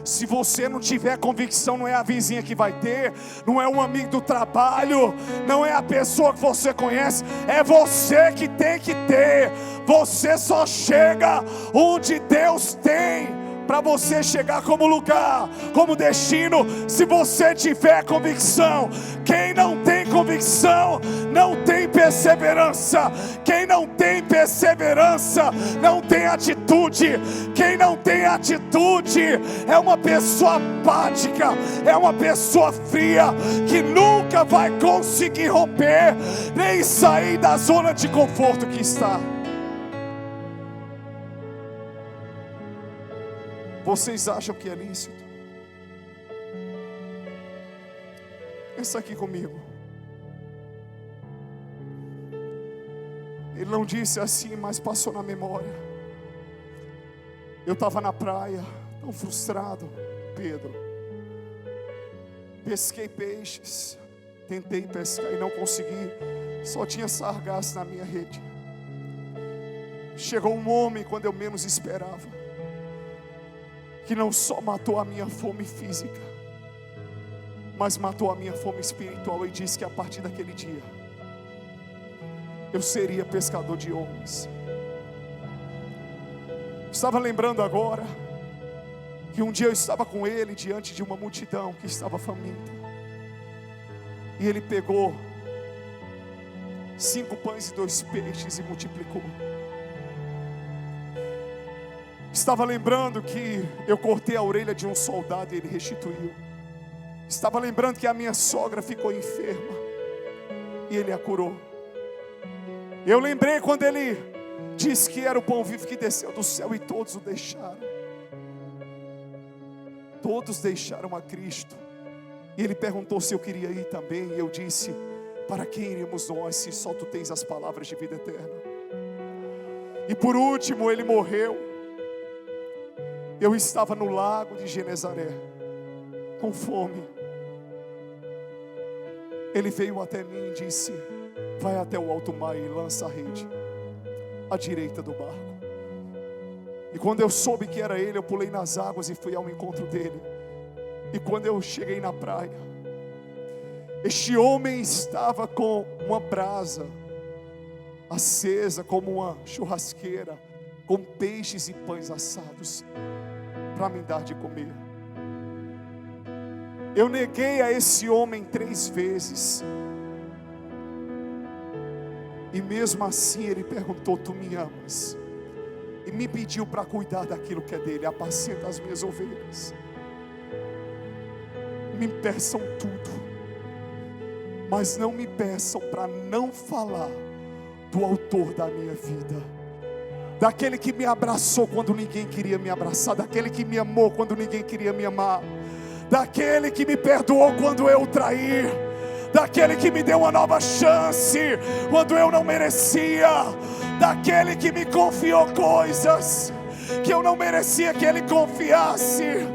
Speaker 1: Se você não tiver convicção, não é a vizinha que vai ter, não é um amigo do trabalho, não é a pessoa que você conhece, é você que tem que ter. Você só chega onde Deus tem para você chegar como lugar, como destino, se você tiver convicção. Quem não tem convicção, não tem perseverança. Quem não tem perseverança, não tem atitude. Quem não tem atitude, é uma pessoa apática, é uma pessoa fria, que nunca vai conseguir romper, nem sair da zona de conforto que está. Vocês acham que é lícito? Pensa aqui comigo. Ele não disse assim, mas passou na memória. Eu estava na praia, tão frustrado, Pedro. Pesquei peixes, tentei pescar e não consegui. Só tinha sargaço na minha rede. Chegou um homem quando eu menos esperava, que não só matou a minha fome física, mas matou a minha fome espiritual, e disse que a partir daquele dia eu seria pescador de homens. Estava lembrando agora que um dia eu estava com ele diante de uma multidão que estava faminta, e ele pegou 5 pães e 2 peixes e multiplicou. Estava lembrando que eu cortei a orelha de um soldado e ele restituiu. Estava lembrando que a minha sogra ficou enferma e ele a curou. Eu lembrei quando ele disse que era o pão vivo que desceu do céu e todos o deixaram. Todos deixaram a Cristo. E ele perguntou se eu queria ir também, e eu disse: para quem iremos nós, se só tu tens as palavras de vida eterna? E por último ele morreu. Eu estava no lago de Genezaré, com fome. Ele veio até mim e disse: vai até o alto mar e lança a rede à direita do barco. E quando eu soube que era ele, eu pulei nas águas e fui ao encontro dele. E quando eu cheguei na praia, este homem estava com uma brasa acesa, como uma churrasqueira, com peixes e pães assados para me dar de comer. Eu neguei a esse homem 3 vezes, e mesmo assim ele perguntou: tu me amas? E me pediu para cuidar daquilo que é dele. Apacenta as minhas ovelhas. Me peçam tudo, mas não me peçam para não falar do autor da minha vida, daquele que me abraçou quando ninguém queria me abraçar, daquele que me amou quando ninguém queria me amar, daquele que me perdoou quando eu o traí, daquele que me deu uma nova chance quando eu não merecia, daquele que me confiou coisas que eu não merecia que ele confiasse.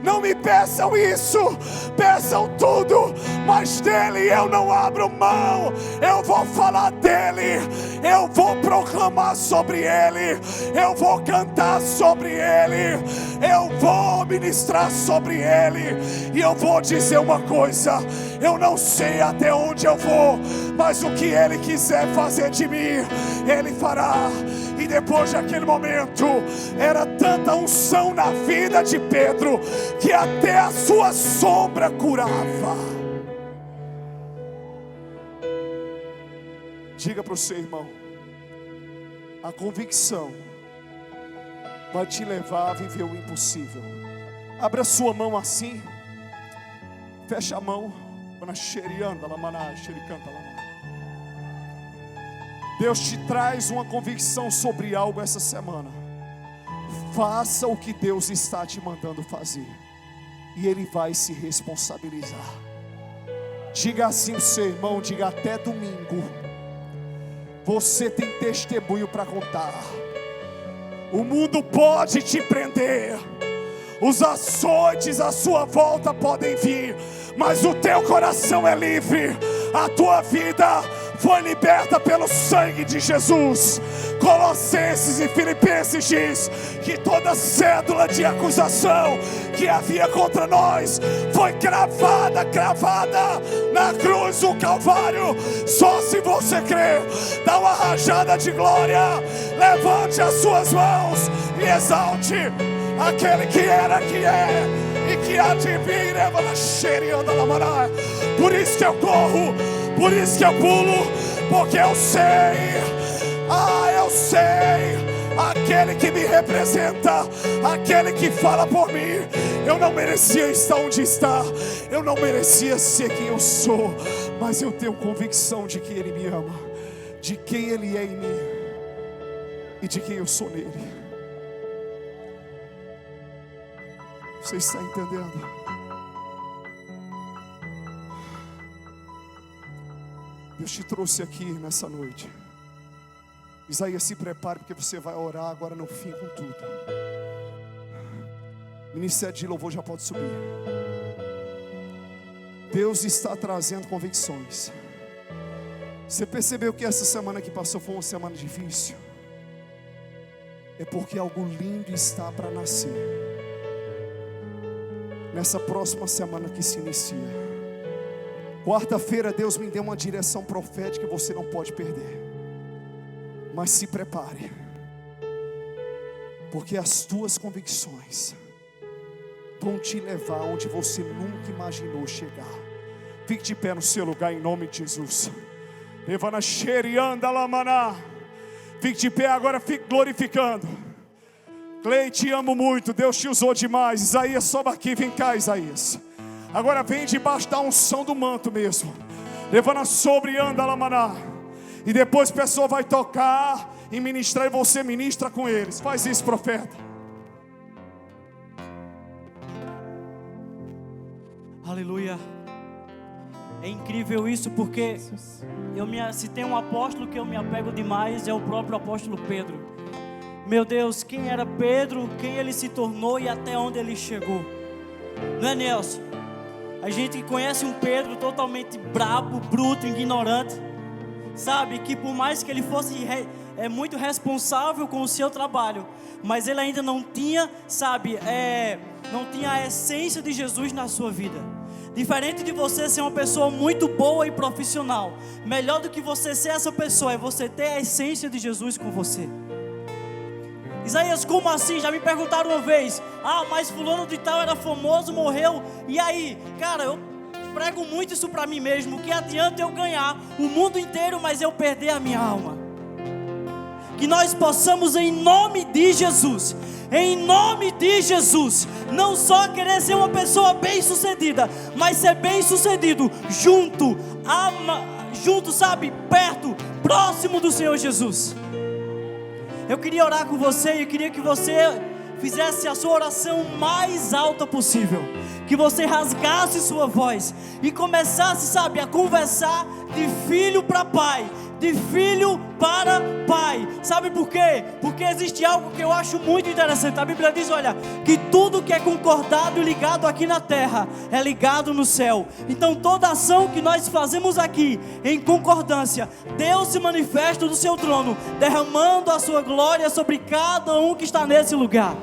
Speaker 1: Não me peçam isso, peçam tudo, mas dele eu não abro mão. Eu vou falar dele, eu vou proclamar sobre ele, eu vou cantar sobre ele, eu vou ministrar sobre ele. E eu vou dizer uma coisa: eu não sei até onde eu vou, mas o que ele quiser fazer de mim, ele fará. E depois daquele momento, era tanta unção na vida de Pedro, que até a sua sombra curava. Diga para o seu irmão: a convicção vai te levar a viver o impossível. Abra sua mão assim, fecha a mão. Deus te traz uma convicção sobre algo essa semana. Faça o que Deus está te mandando fazer, e Ele vai se responsabilizar. Diga assim ao seu irmão, diga: até domingo você tem testemunho para contar. O mundo pode te prender, os açoites à sua volta podem vir, mas o teu coração é livre. A tua vida foi liberta pelo sangue de Jesus. Colossenses e Filipenses diz que toda cédula de acusação que havia contra nós foi cravada na cruz do Calvário. Só se você crer, dá uma rajada de glória, levante as suas mãos e exalte aquele que era, que é e que há de vir. Por isso que eu corro, por isso que eu pulo, porque eu sei, eu sei, aquele que me representa, aquele que fala por mim. Eu não merecia estar onde está, eu não merecia ser quem eu sou, mas eu tenho convicção de que Ele me ama, de quem Ele é em mim e de quem eu sou nele. Você está entendendo? Deus te trouxe aqui nessa noite. Isaías, se prepare, porque você vai orar agora no fim com tudo. Ministério de louvor já pode subir. Deus está trazendo convicções. Você percebeu que essa semana que passou foi uma semana difícil? É porque algo lindo está para nascer nessa próxima semana que se inicia. Quarta-feira Deus me deu uma direção profética que você não pode perder. Mas se prepare, porque as tuas convicções vão te levar onde você nunca imaginou chegar. Fique de pé no seu lugar em nome de Jesus. Fique de pé agora, fique glorificando. Clay, te amo muito, Deus te usou demais. Isaías, sobe aqui, vem cá, Isaías. Agora vem debaixo da unção do manto mesmo. Levanta sobre, anda, lamaná. E depois a pessoa vai tocar e ministrar, e você ministra com eles. Faz isso, profeta.
Speaker 2: Aleluia. É incrível isso, porque se tem um apóstolo que eu me apego demais, é o próprio apóstolo Pedro. Meu Deus, quem era Pedro, quem ele se tornou e até onde ele chegou. Não é, Nelson? A gente conhece um Pedro totalmente brabo, bruto, ignorante. Sabe, que por mais que ele fosse muito responsável com o seu trabalho, mas ele ainda não tinha, não tinha a essência de Jesus na sua vida. Diferente de você ser uma pessoa muito boa e profissional, melhor do que você ser essa pessoa é você ter a essência de Jesus com você. Isaías, como assim? Já me perguntaram uma vez. Mas fulano de tal era famoso, morreu. E aí? Cara, eu prego muito isso para mim mesmo. Que adianta eu ganhar o mundo inteiro, mas eu perder a minha alma? Que nós possamos, em nome de Jesus, não só querer ser uma pessoa bem sucedida, mas ser bem sucedido junto, perto, próximo do Senhor Jesus. Eu queria orar com você e eu queria que você fizesse a sua oração mais alta possível. Que você rasgasse sua voz e começasse, a conversar de filho para pai, de filho para pai. Sabe por quê? Porque existe algo que eu acho muito interessante. A Bíblia diz, olha, que tudo que é concordado e ligado aqui na terra é ligado no céu. Então toda ação que nós fazemos aqui em concordância, Deus se manifesta do seu trono, derramando a sua glória sobre cada um que está nesse lugar.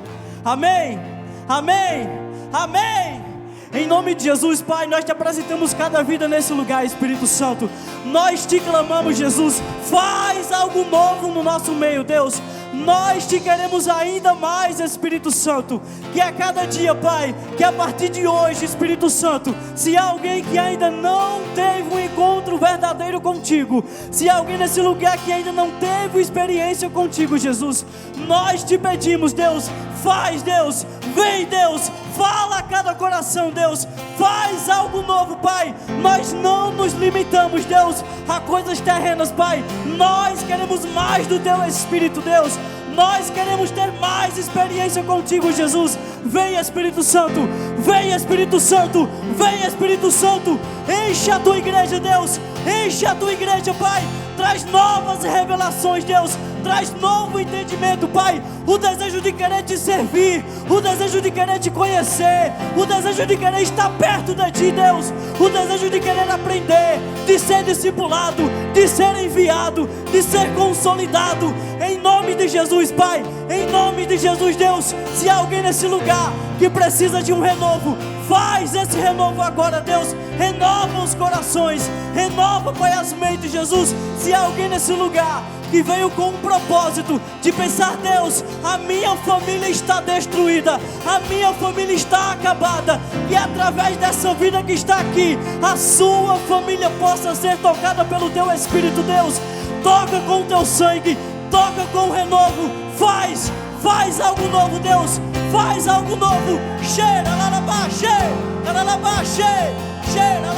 Speaker 2: Amém? Amém? Amém? Em nome de Jesus, Pai, nós te apresentamos cada vida nesse lugar, Espírito Santo. Nós te clamamos, Jesus, faz algo novo no nosso meio, Deus. Nós te queremos ainda mais, Espírito Santo. Que a cada dia, Pai, que a partir de hoje, Espírito Santo, se há alguém que ainda não teve um encontro verdadeiro contigo, se há alguém nesse lugar que ainda não teve experiência contigo, Jesus, nós te pedimos, Deus, faz, Deus, vem, Deus, fala a cada coração, Deus, faz algo novo, Pai. Nós não nos limitamos, Deus, a coisas terrenas, Pai. Nós queremos mais do Teu Espírito, Deus. Nós queremos ter mais experiência contigo, Jesus. Vem, Espírito Santo, vem, Espírito Santo, vem, Espírito Santo. Enche a Tua igreja, Deus, enche a Tua igreja, Pai. Traz novas revelações, Deus. Traz novo entendimento, Pai. O desejo de querer te servir, o desejo de querer te conhecer, o desejo de querer estar perto de Ti, Deus. O desejo de querer aprender, de ser discipulado, de ser enviado, de ser consolidado. Em nome de Jesus, Pai, em nome de Jesus, Deus, se há alguém nesse lugar que precisa de um renovo, faz esse renovo agora, Deus, renova os corações, renova, Pai, as mentes, Jesus. Se há alguém nesse lugar que veio com um propósito de pensar, Deus, a minha família está destruída, a minha família está acabada, e através dessa vida que está aqui, a sua família possa ser tocada pelo Teu Espírito, Deus. Toca com o Teu sangue, toca com o renovo, faz algo novo, Deus, faz algo novo. Cheira, lalabá, cheira, lalabá, cheira,